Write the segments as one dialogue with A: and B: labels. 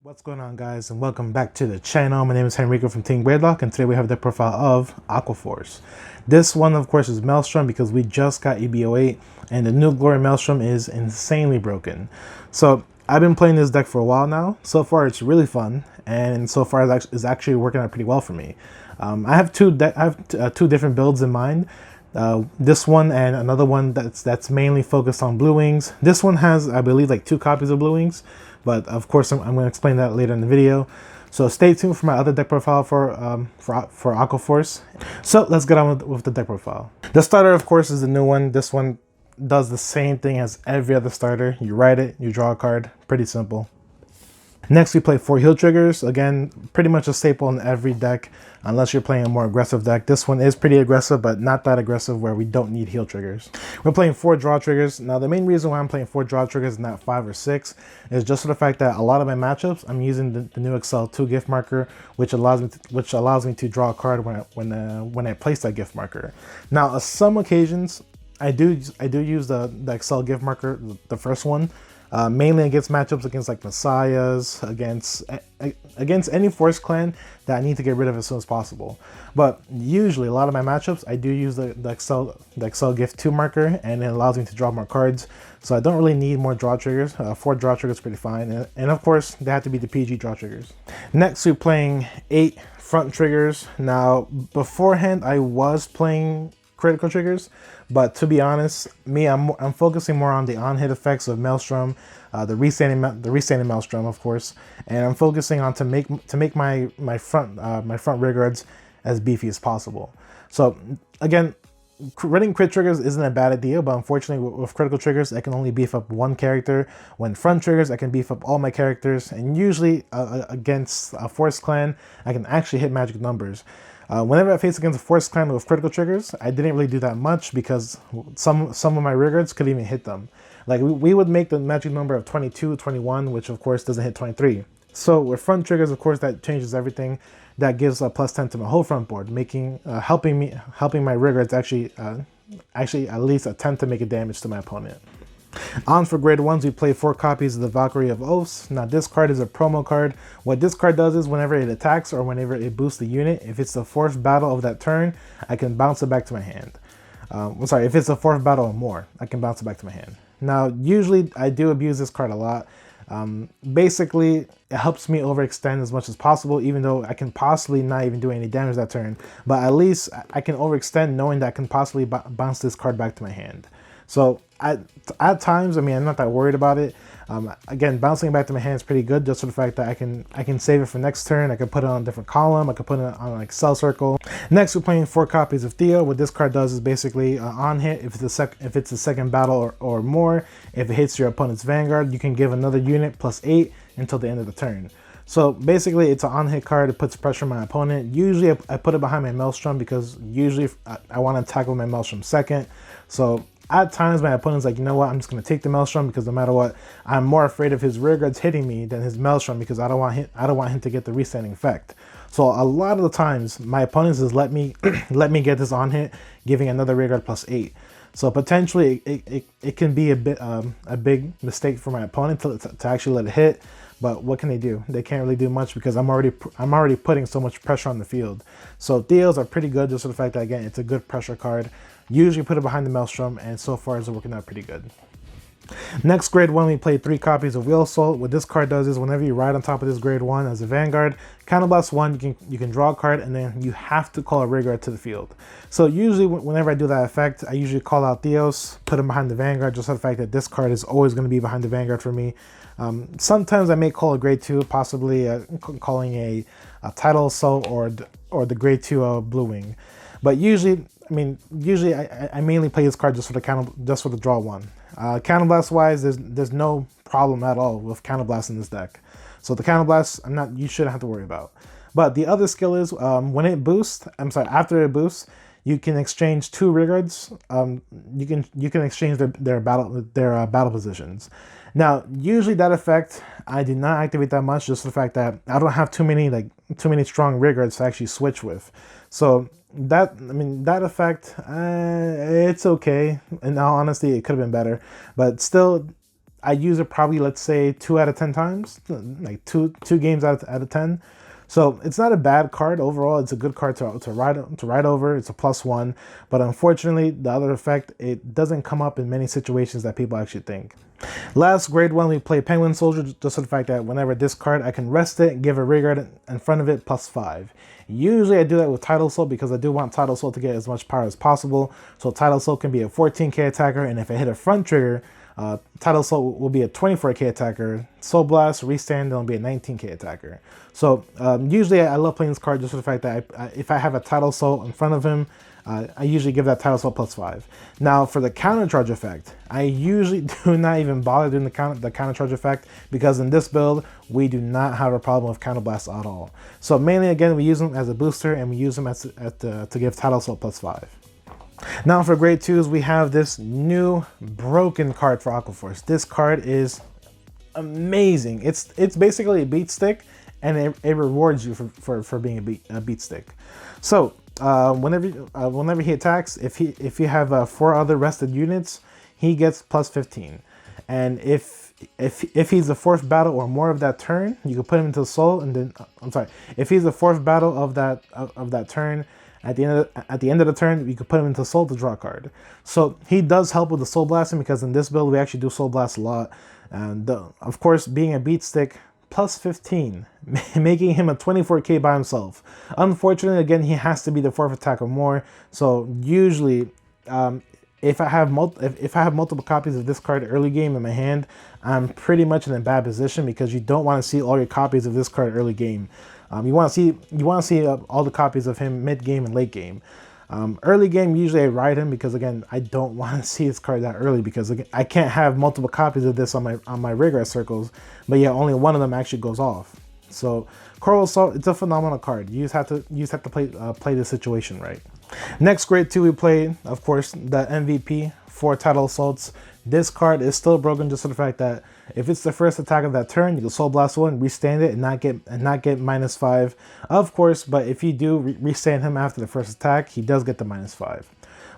A: What's going on, guys, and welcome back to the channel. My name is Henrico from Team Gradelock, and today we have the profile of Aqua. This one, of course, is Maelstrom because we just got EB08 and the new Glory Maelstrom is insanely broken. So I've been playing this deck for a while now. So far it's really fun, and so far it's actually working out pretty well for me. I have two different builds in mind. This one and another one that's mainly focused on blue wings. This one has, I believe, like 2 copies of blue wings, but of course I'm going to explain that later in the video. So stay tuned for my other deck profile for Aqua. So let's get on with the deck profile. The starter, of course, is the new one. This one does the same thing as every other starter. You write it, you draw a card. Pretty simple. Next, we play 4 heal triggers. Again, pretty much a staple in every deck, unless you're playing a more aggressive deck. This one is pretty aggressive, but not that aggressive where we don't need heal triggers. We're playing 4 draw triggers. Now, the main reason why I'm playing 4 draw triggers and not 5 or 6 is just for the fact that a lot of my matchups, I'm using the new Excel 2 gift marker, which allows me to draw a card when I place that gift marker. Now, on some occasions, I do use the Excel gift marker, the first one. Mainly against matchups against like Messiahs, against any Force Clan that I need to get rid of as soon as possible. But usually a lot of my matchups, I do use the Excel Gift 2 marker, and it allows me to draw more cards. So I don't really need more draw triggers. 4 draw triggers is pretty fine. And of course, they have to be the PG draw triggers. Next, we're playing 8 front triggers. Now, beforehand, I was playing critical triggers, but to be honest, I'm focusing more on the on-hit effects of Maelstrom, the restanding Maelstrom, of course, and I'm focusing on to make my front rear guards as beefy as possible. So again, running crit triggers isn't a bad idea, but unfortunately with critical triggers, I can only beef up one character. When front triggers, I can beef up all my characters, and usually against a Force Clan, I can actually hit magic numbers. Whenever I face against a Force Clan with critical triggers, I didn't really do that much because some of my rearguards could even hit them. Like we would make the magic number of 22, 21, which of course doesn't hit 23. So with front triggers, of course, that changes everything. That gives a +10 to my whole front board, helping my rearguards actually at least attempt to make a damage to my opponent. On for grade 1s, we play 4 copies of the Valkyrie of Oz. Now this card is a promo card. What this card does is whenever it attacks or whenever it boosts the unit, if it's the 4th battle of that turn, I can bounce it back to my hand. If it's the 4th battle or more, I can bounce it back to my hand. Now usually I do abuse this card a lot. Basically, it helps me overextend as much as possible, even though I can possibly not even do any damage that turn. But at least I can overextend knowing that I can possibly bounce this card back to my hand. So at times, I mean, I'm not that worried about it. Again, bouncing it back to my hand is pretty good, just for the fact that I can save it for next turn. I can put it on a different column. I can put it on an Excel circle. Next, we're playing 4 copies of Thea. What this card does is basically on hit, if it's the second battle or more, if it hits your opponent's Vanguard, you can give another unit +8 until the end of the turn. So basically, it's an on-hit card. It puts pressure on my opponent. Usually, I put it behind my Maelstrom because usually I want to tackle my Maelstrom second. So at times, my opponent's like, you know what, I'm just going to take the Maelstrom because no matter what, I'm more afraid of his rearguards hitting me than his Maelstrom because I don't want him to get the restanding effect. So a lot of the times, my opponents just let me get this on hit, giving another rearguard +8. So potentially, it can be a big mistake for my opponent to actually let it hit. But what can they do? They can't really do much because I'm already putting so much pressure on the field. So Theas are pretty good just for the fact that, again, it's a good pressure card. Usually put it behind the Maelstrom, and so far it's working out pretty good. Next, grade 1, we played 3 copies of Wheel Assault. What this card does is whenever you ride on top of this grade 1 as a Vanguard, Counterblast 1, you can draw a card, and then you have to call a rearguard to the field. So usually whenever I do that effect, I usually call out Theos, put him behind the Vanguard, just for the fact that this card is always going to be behind the Vanguard for me. Sometimes I may call a grade 2, possibly calling a Tidal Assault or the grade 2 Blue Wing. But usually I mainly play this card just for the draw 1. Counterblast wise, there's no problem at all with Counterblast in this deck. So the Counterblast, you shouldn't have to worry about. But the other skill is when it boosts, after it boosts, you can exchange 2 rearguards. You can exchange their battle positions. Now, usually that effect I do not activate that much, just for the fact that I don't have too many strong rearguards to actually switch with. So that effect, it's okay. In all honesty, it could have been better, but still, I use it probably, let's say, 2 out of 10 times, like two games out of 10. So it's not a bad card overall. It's a good card to ride over. It's a +1, but unfortunately, the other effect, it doesn't come up in many situations that people actually think. Last grade 1, we play Penguin Soldier, just for the fact that whenever this card, I can rest it, give a rearguard in front of it +5. Usually I do that with Tidal Soul because I do want Tidal Soul to get as much power as possible. So Tidal Soul can be a 14k attacker, and if I hit a front trigger, Tidal Soul will be a 24k attacker. Soul Blast, Restand, it'll be a 19k attacker. So usually I love playing this card just for the fact that if I have a Tidal Soul in front of him, I usually give that Tidal Soul +5. Now for the counter charge effect, I usually do not even bother doing the counter charge effect because in this build, we do not have a problem with Counter Blast at all. So mainly again, we use them as a booster and we use them to give Tidal Soul +5. Now for grade 2s, we have this new broken card for Aqua Force. This card is amazing. It's basically a beat stick, and it rewards you for being a beat stick. So whenever he attacks, if you have 4 other rested units, he gets +15. And if he's the 4th battle or more of that turn, you can put him into the soul, and then if he's the 4th battle of that turn, at the end of the turn, you could put him into soul to draw a card. So he does help with the soul blasting because in this build we actually do soul blast a lot. And of course, being a beat stick, +15, making him a 24k by himself. Unfortunately, again, he has to be the 4th attack or more. So usually, if I have multiple copies of this card early game in my hand, I'm pretty much in a bad position because you don't want to see all your copies of this card early game. You want to see all the copies of him mid game and late game. Early game, usually I ride him because again, I don't want to see this card that early because again, I can't have multiple copies of this on my rigor circles, but yeah, only one of them actually goes off. So Coral Assault, it's a phenomenal card. You just have to play the situation right. Next grade 2, we play, of course, the MVP for Tidal Assaults. This card is still broken just for the fact that if it's the 1st attack of that turn, you can Soul Blast 1, restand it, and not get -5, of course. But if you do restand him after the 1st attack, he does get the -5.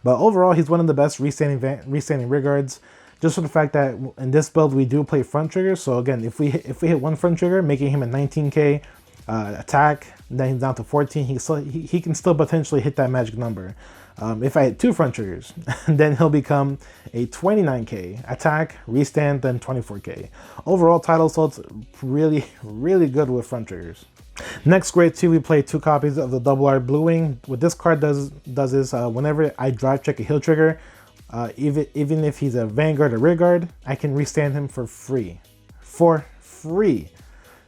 A: But overall, he's one of the best restanding rearguards, just for the fact that in this build we do play front triggers. So again, if we hit 1 front trigger, making him a 19k attack, then he's down to 14. He can still potentially hit that magic number. If I hit 2 front triggers, then he'll become a 29k attack, restand, then 24k. Overall, Tidal Assault's really, really good with front triggers. Next grade 2, we play 2 copies of the Double R Blue Wing. What this card does is whenever I drive check a heal trigger, even if he's a Vanguard or Rearguard, I can restand him for free. For free.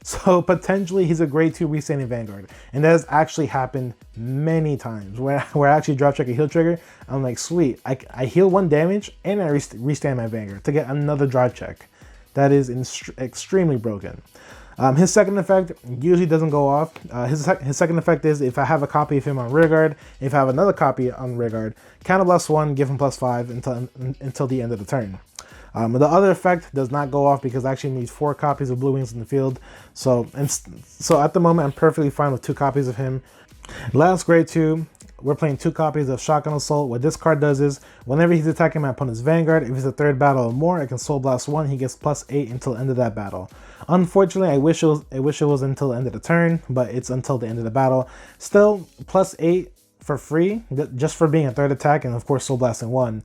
A: So potentially he's a grade 2 restanding Vanguard. And that has actually happened many times where I actually drop check a heal trigger. I'm like, sweet, I heal 1 damage and I restand my Vanguard to get another drive check. That is extremely broken. His second effect usually doesn't go off. His second effect is if I have a copy of him on Rearguard, if I have another copy on Rearguard, Counter Blast 1, give him +5 until the end of the turn. The other effect does not go off because I actually need 4 copies of Blue Wings in the field. So at the moment, I'm perfectly fine with 2 copies of him. Last grade 2, we're playing 2 copies of Shotgun Assault. What this card does is whenever he's attacking my opponent's Vanguard, if it's a 3rd battle or more, I can Soul Blast 1. He gets +8 until the end of that battle. Unfortunately, I wish it was until the end of the turn, but it's until the end of the battle. Still, +8 for free, just for being a 3rd attack, and of course Soul Blasting 1.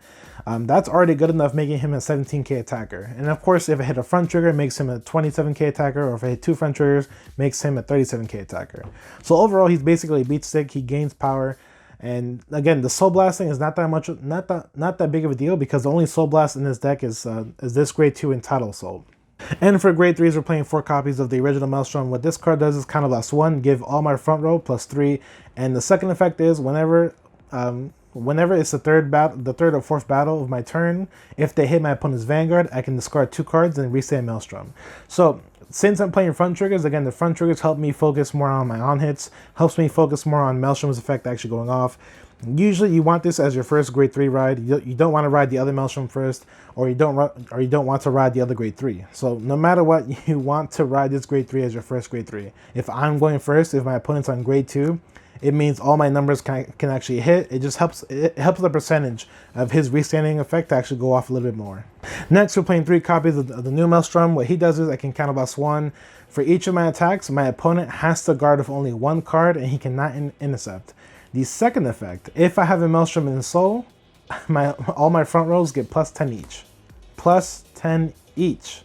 A: That's already good enough, making him a 17k attacker. And of course, if I hit a front trigger, it makes him a 27k attacker, or if I hit 2 front triggers, makes him a 37k attacker. So overall, he's basically a beat stick. He gains power. And again, the Soul Blasting is not that big of a deal because the only Soul Blast in this deck is this grade 2 in Tidal Assault. And for grade 3s, we're playing 4 copies of the original Maelstrom. What this card does is Counter Blast 1, give all my front row +3. And the second effect is whenever it's the 3rd or 4th battle of my turn, if they hit my opponent's Vanguard, I can discard 2 cards and restand Maelstrom. So since I'm playing front triggers, again, the front triggers help me focus more on my on hits, helps me focus more on Maelstrom's effect actually going off. Usually you want this as your first grade 3 ride. You don't want to ride the other Maelstrom first, or you don't want to ride the other grade 3. So no matter what, you want to ride this grade 3 as your first grade 3. If I'm going first, if my opponent's on grade 2, it means all my numbers can actually hit. It just helps the percentage of his restanding effect to actually go off a little bit more. Next, we're playing 3 copies of the new Maelstrom. What he does is I can counterblast 1. For each of my attacks, my opponent has to guard with only 1 card and he cannot intercept. The second effect, if I have a Maelstrom in soul, all my front rows get plus 10 each. Plus 10 each.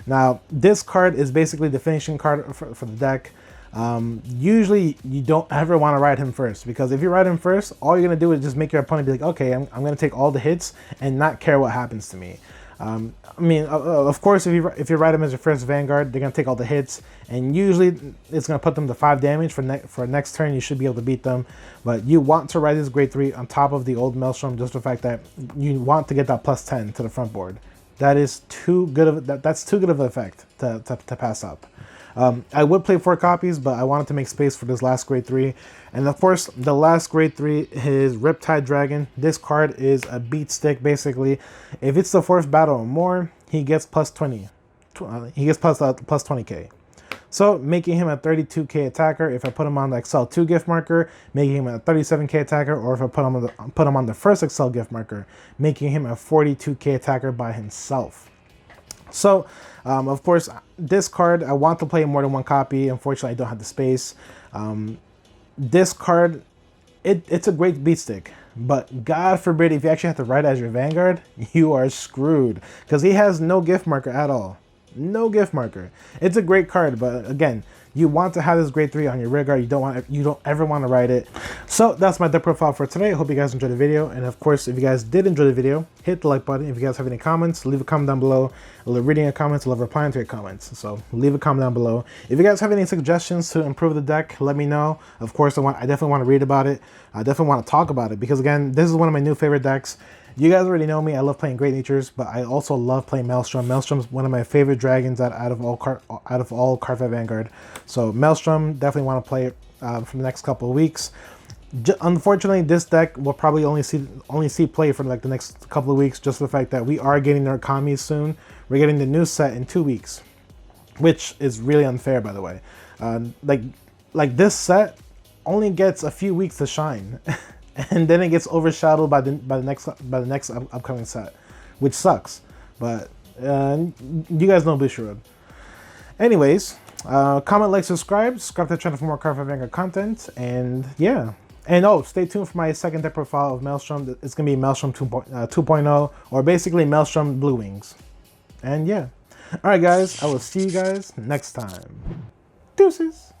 A: Now, this card is basically the finishing card for the deck. Usually, you don't ever want to ride him first, because if you ride him first, all you're going to do is just make your opponent be like, okay, I'm going to take all the hits and not care what happens to me. I mean, of course, if you ride him as your first Vanguard, they're going to take all the hits, and usually it's going to put them to 5 damage for next turn. You should be able to beat them, but you want to ride this grade 3 on top of the old Maelstrom, just the fact that you want to get that plus 10 to the front board. That is too good of that's too good of an effect to pass up. I would play 4 copies, but I wanted to make space for this last grade 3. And of course, the last grade 3 is Riptide Dragon. This card is a beat stick, basically. If it's the 4th battle or more, he gets plus 20. He gets plus 20k. So, making him a 32k attacker. If I put him on the Excel 2 gift marker, making him a 37k attacker. Or if I put him on the first Excel gift marker, making him a 42k attacker by himself. So, of course, this card, I want to play more than 1 copy. Unfortunately, I don't have the space. This card, it's a great beat stick. But God forbid, if you actually have to ride as your Vanguard, you are screwed. Because he has no gift marker at all. No gift marker. It's a great card, but again, you want to have this grade 3 on your rear guard. You don't ever want to ride it. So that's my deck profile for today. I hope you guys enjoyed the video. And of course, if you guys did enjoy the video, hit the like button. If you guys have any comments, leave a comment down below. I love reading your comments. I love replying to your comments. So leave a comment down below. If you guys have any suggestions to improve the deck, let me know. Of course, I definitely want to read about it. I definitely want to talk about it, because again, this is one of my new favorite decks. You guys already know me. I love playing Great Natures, but I also love playing Maelstrom. Maelstrom's one of my favorite dragons out of all Cardfight Vanguard. So Maelstrom, definitely want to play it for the next couple of weeks. Unfortunately, this deck will probably only see play for like the next couple of weeks, just for the fact that we are getting our commies soon. We're getting the new set in 2 weeks, which is really unfair, by the way. Like this set only gets a few weeks to shine. And then it gets overshadowed by the next upcoming set, which sucks. But you guys know Bushiroad. Anyways, comment, like, subscribe to the channel for more Cardfight Vanguard content, and yeah. And oh, stay tuned for my second deck profile of Maelstrom. It's gonna be Maelstrom 2.0, or basically Maelstrom Blue Wings. And yeah. All right, guys. I will see you guys next time. Deuces.